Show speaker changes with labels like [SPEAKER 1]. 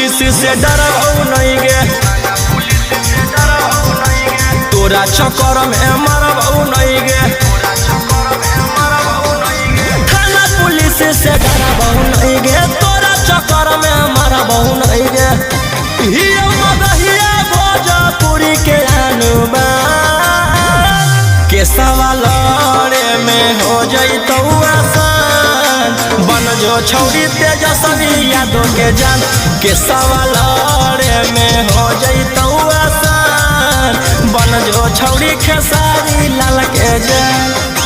[SPEAKER 1] Police से डरबौ नहीं गे, तोरा चक्कर में मरबौ नहीं गे, थाना पुलिस से डरबौ नहीं गे, तोरा चक्कर में मरबौ नहीं गे। भोजपुरी के अनुमान के सवाल में हो जइतौ आसान, बन जो छौरी तेजस्वी यादव के जान के सवाल में हो जइतौ आसान, बन जो छौरी खेसारी लाल के जान।